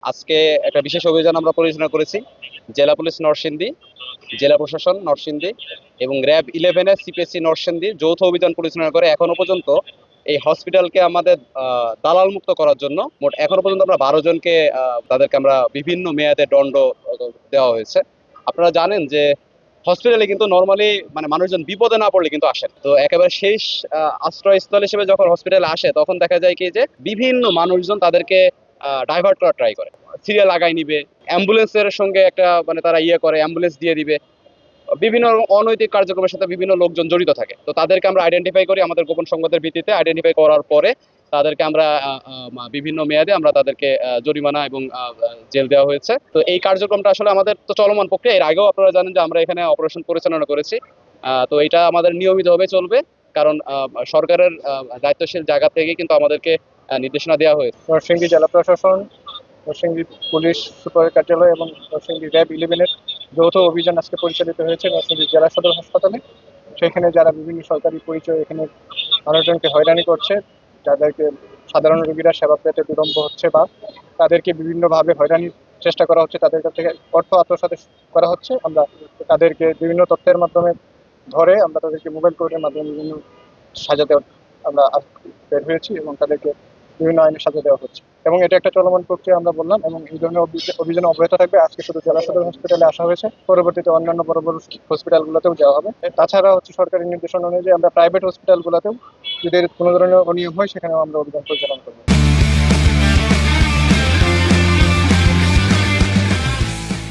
আজকে একটা বিশেষ অভিযান আমরা পরিচালনা করেছি। জেলা পুলিশ নরসিংদী, জেলা প্রশাসন নরসিংদী এবং র্যাব 11 এর সিপিএসসি নরসিংদী যৌথ অভিযান পরিচালনা করে এখনো পর্যন্ত এই হসপিটালকে আমাদের দালাল মুক্ত করার জন্য মোট এখনো পর্যন্ত আমরা 12 জনকে তাদেরকে আমরা বিভিন্ন মেয়াদে দণ্ড দেওয়া হয়েছে। আপনারা জানেন যে হসপিটালে কিন্তু নর্মালি মানে মানুষজন বিপদে না পড়লে কিন্তু আসেন, তো একেবারে শেষ আশ্রয়স্থল হিসেবে যখন হসপিটালে আসে তখন দেখা যায় কি যে বিভিন্ন মানুষজন তাদেরকে ডাইভার্ট করার ট্রাই করে, সিরিয়াল লাগাই নিবে, অ্যাম্বুলেন্সের সঙ্গে একটা মানে তারা ইয়ে করে, অ্যাম্বুলেন্স দিয়ে দিবে। বিভিন্ন অনৈতিক কার্যক্রমের সাথে বিভিন্ন লোকজন জড়িত থাকে, তো তাদেরকে আমরা আইডেন্টিফাই করি আমাদের গোপন সংবাদের ভিত্তিতে। আইডেন্টিফাই করার পরে তাদেরকে আমরা বিভিন্ন মেয়াদে আমরা তাদেরকে জরিমানা এবং জেল দেওয়া হয়েছে। তো এই কার্যক্রমটা আসলে আমাদের তো চলমান প্রক্রিয়া। এর আগেও আপনারা জানেন যে আমরা এখানে অপারেশন পরিচালনা করেছি। তো এটা আমাদের নিয়মিতভাবে চলবে, কারণ সরকারের দায়িত্বশীল জায়গা থেকে কিন্তু আমাদেরকে নির্দেশনা দেওয়া হয়েছে। নরসিংদী জেলা প্রশাসন, নরসিংদী পুলিশ সুপারের কার্যালয় এবং নরসিংদী র্যাব 11-এর যৌথ অভিযান আজকে পরিচালিত হয়েছে নরসিংদী জেলা সদর হাসপাতালে। সেখানে যারা বিভিন্ন সরকারি পরিচয় এখানে মানুষজনকে হয়রানি করছে, যাদেরকে সাধারণ রোগীরা সেবা পেতে বিলম্ব হচ্ছে বা তাদেরকে বিভিন্নভাবে হয়রানির চেষ্টা করা হচ্ছে, তাদের কাছ থেকে অর্থ আত্মসাৎ করা হচ্ছে, আমরা তাদেরকে বিভিন্ন তথ্যের মাধ্যমে ধরে আমরা তাদেরকে মোবাইল কোর্টের মাধ্যমে বিভিন্ন সাজাতে আমরা বের হয়েছি এবং তাদেরকে বিভিন্ন আইনে সাজা দেওয়া হচ্ছে এবং এটা একটা চলমান প্রক্রিয়া আমরা বললাম। এবং এই ধরনের অভিযান অব্যাহত থাকবে। আজকে শুধু জেলা সদর হসপিটালে আসা হয়েছে, পরবর্তীতে অন্যান্য বড় বড় হসপিটালগুলোতেও যাওয়া হবে। তাছাড়া সরকারি নির্দেশনা অনুযায়ী আমরা প্রাইভেট হসপিটালগুলোতেও যদি কোনো ধরনের অনিয়ম হয় সেখানেও আমরা অভিযান পরিচালনা করবো।